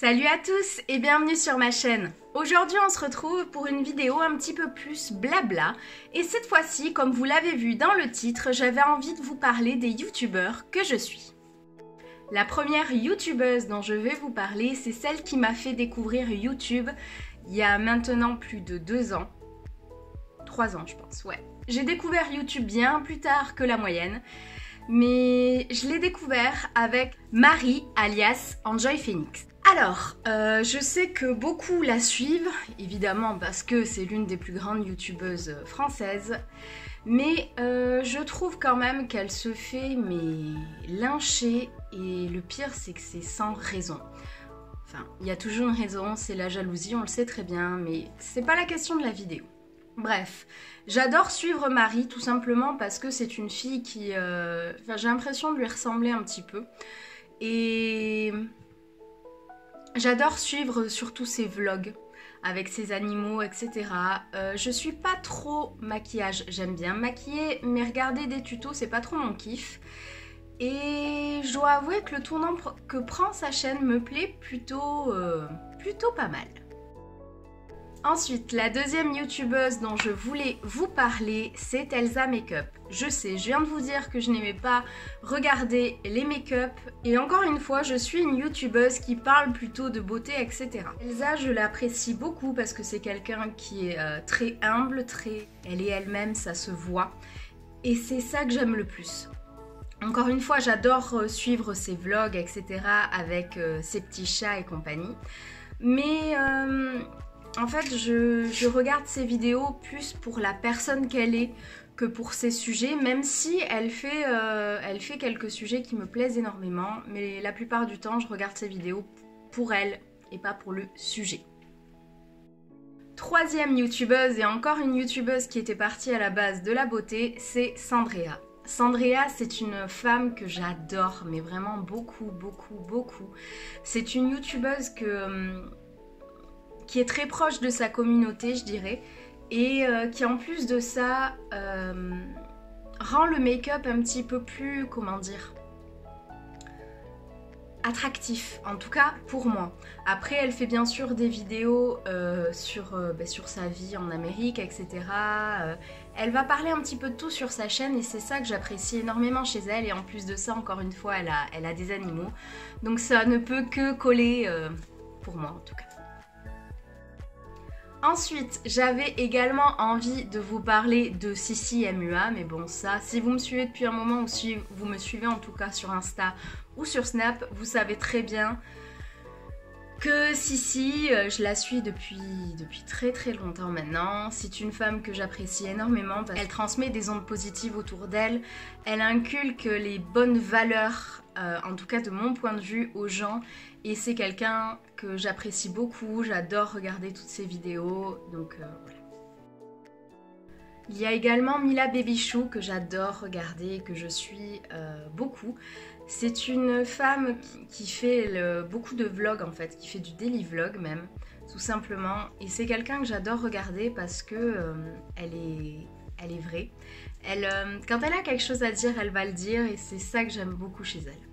Salut à tous et bienvenue sur ma chaîne. Aujourd'hui on se retrouve pour une vidéo un petit peu plus blabla et cette fois-ci, comme vous l'avez vu dans le titre, j'avais envie de vous parler des youtubeurs que je suis. La première youtubeuse dont je vais vous parler, c'est celle qui m'a fait découvrir YouTube il y a maintenant plus de 2 ans. 3 ans je pense, ouais. J'ai découvert YouTube bien plus tard que la moyenne, mais je l'ai découvert avec Marie alias Enjoy Phoenix. Alors, je sais que beaucoup la suivent, évidemment parce que c'est l'une des plus grandes youtubeuses françaises, mais je trouve quand même qu'elle se fait lyncher et le pire c'est que c'est sans raison. Enfin, il y a toujours une raison, c'est la jalousie, on le sait très bien, mais c'est pas la question de la vidéo. Bref, j'adore suivre Marie tout simplement parce que c'est une fille qui... j'ai l'impression de lui ressembler un petit peu. Et... j'adore suivre surtout ses vlogs avec ses animaux, etc. Je suis pas trop maquillage, j'aime bien maquiller, mais regarder des tutos, c'est pas trop mon kiff. Et je dois avouer que le tournant que prend sa chaîne me plaît plutôt pas mal. Ensuite, la deuxième youtubeuse dont je voulais vous parler, c'est Elsa Makeup. Je sais, je viens de vous dire que je n'aimais pas regarder les make-up. Et encore une fois, je suis une youtubeuse qui parle plutôt de beauté, etc. Elsa, je l'apprécie beaucoup parce que c'est quelqu'un qui est très humble, elle est elle-même, ça se voit. Et c'est ça que j'aime le plus. Encore une fois, j'adore suivre ses vlogs, etc. avec ses petits chats et compagnie. Mais... en fait, je regarde ses vidéos plus pour la personne qu'elle est que pour ses sujets, même si elle fait quelques sujets qui me plaisent énormément, mais la plupart du temps, je regarde ses vidéos pour elle et pas pour le sujet. Troisième youtubeuse, et encore une youtubeuse qui était partie à la base de la beauté, c'est Sandrea. Sandrea, c'est une femme que j'adore, mais vraiment beaucoup, beaucoup, beaucoup. C'est une youtubeuse qui est très proche de sa communauté, je dirais, et qui en plus de ça rend le make-up un petit peu plus, comment dire, attractif, en tout cas pour moi. Après, elle fait bien sûr des vidéos sur sa vie en Amérique, etc. Elle va parler un petit peu de tout sur sa chaîne et c'est ça que j'apprécie énormément chez elle. Et en plus de ça, encore une fois, elle a des animaux. Donc ça ne peut que coller pour moi en tout cas. Ensuite, j'avais également envie de vous parler de Sissi MUA, mais bon ça, si vous me suivez depuis un moment ou si vous me suivez en tout cas sur Insta ou sur Snap, vous savez très bien que Sissi, je la suis depuis très très longtemps maintenant. C'est une femme que j'apprécie énormément parce qu'elle transmet des ondes positives autour d'elle, elle inculque les bonnes valeurs, en tout cas de mon point de vue, aux gens. Et c'est quelqu'un que j'apprécie beaucoup, j'adore regarder toutes ses vidéos, donc voilà. Il y a également Mila Babychou que j'adore regarder et que je suis beaucoup. C'est une femme qui fait beaucoup de vlogs en fait, qui fait du daily vlog même, tout simplement. Et c'est quelqu'un que j'adore regarder parce que elle est vraie. Quand elle a quelque chose à dire, elle va le dire et c'est ça que j'aime beaucoup chez elle.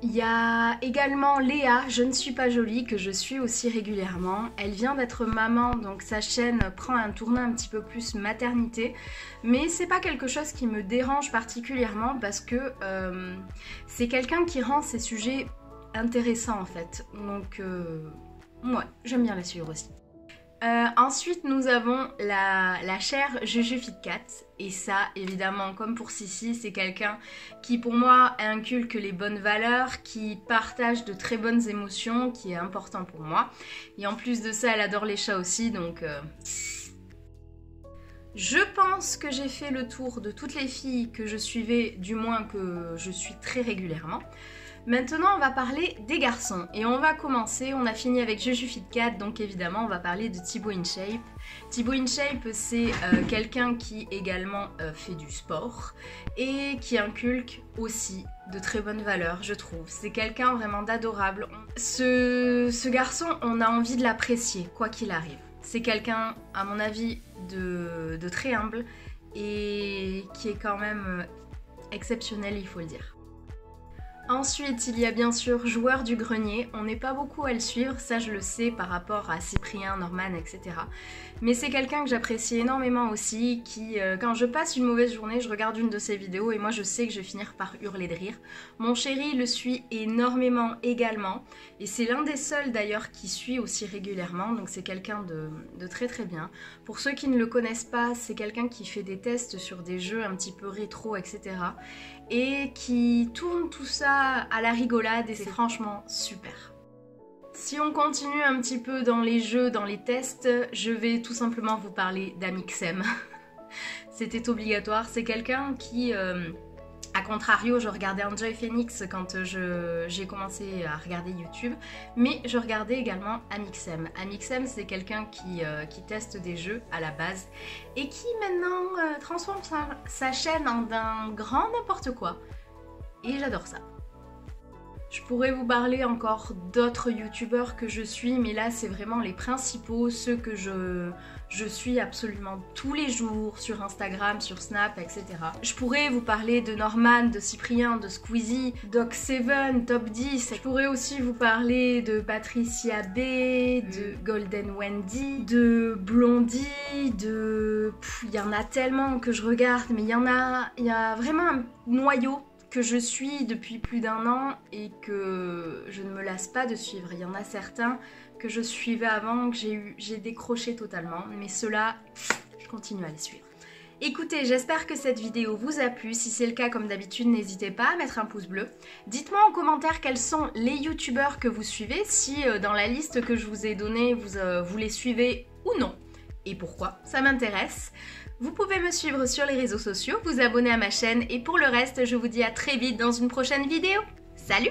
Il y a également Léa, Je ne suis pas jolie, que je suis aussi régulièrement. Elle vient d'être maman, donc sa chaîne prend un tournant un petit peu plus maternité. Mais c'est pas quelque chose qui me dérange particulièrement parce que c'est quelqu'un qui rend ses sujets intéressants en fait. Donc ouais, j'aime bien la suivre aussi. Ensuite nous avons la chère JujuFitCat et ça évidemment comme pour Sissi c'est quelqu'un qui pour moi inculque les bonnes valeurs, qui partage de très bonnes émotions, qui est important pour moi et en plus de ça elle adore les chats aussi donc je pense que j'ai fait le tour de toutes les filles que je suivais, du moins que je suis très régulièrement. Maintenant on va parler des garçons et on va commencer, on a fini avec JujuFitCat donc évidemment on va parler de Thibaut InShape. Thibaut InShape c'est quelqu'un qui également fait du sport et qui inculque aussi de très bonnes valeurs je trouve. C'est quelqu'un vraiment d'adorable. Ce garçon on a envie de l'apprécier quoi qu'il arrive. C'est quelqu'un à mon avis de très humble et qui est quand même exceptionnel il faut le dire. Ensuite, il y a bien sûr Joueur du Grenier. On n'est pas beaucoup à le suivre, ça je le sais par rapport à Cyprien, Norman, etc. Mais c'est quelqu'un que j'apprécie énormément aussi, qui, quand je passe une mauvaise journée, je regarde une de ses vidéos et moi je sais que je vais finir par hurler de rire. Mon chéri le suit énormément également, et c'est l'un des seuls d'ailleurs qui suit aussi régulièrement, donc c'est quelqu'un de très très bien. Pour ceux qui ne le connaissent pas, c'est quelqu'un qui fait des tests sur des jeux un petit peu rétro, etc. et qui tourne tout ça à la rigolade et c'est franchement super. Si on continue un petit peu dans les jeux, dans les tests, je vais tout simplement vous parler d'Amixem. C'était obligatoire, c'est quelqu'un qui, à contrario, je regardais Enjoy Phoenix quand j'ai commencé à regarder YouTube, mais je regardais également Amixem. Amixem, c'est quelqu'un qui teste des jeux à la base et qui maintenant transforme sa chaîne en un grand n'importe quoi. Et j'adore ça. Je pourrais vous parler encore d'autres youtubeurs que je suis, mais là c'est vraiment les principaux, ceux que je suis absolument tous les jours sur Instagram, sur Snap, etc. Je pourrais vous parler de Norman, de Cyprien, de Squeezie, Doc7, Top 10. Je pourrais aussi vous parler de Patricia B, de Golden Wendy, de Blondie, il y en a tellement que je regarde, mais il y a vraiment un noyau que je suis depuis plus d'1 an et que je ne me lasse pas de suivre. Il y en a certains que je suivais avant, que j'ai décroché totalement, mais ceux-là, je continue à les suivre. Écoutez, j'espère que cette vidéo vous a plu. Si c'est le cas, comme d'habitude, n'hésitez pas à mettre un pouce bleu. Dites-moi en commentaire quels sont les youtubeurs que vous suivez, si dans la liste que je vous ai donnée, vous les suivez ou non, et pourquoi, ça m'intéresse. Vous pouvez me suivre sur les réseaux sociaux, vous abonner à ma chaîne et pour le reste, je vous dis à très vite dans une prochaine vidéo. Salut!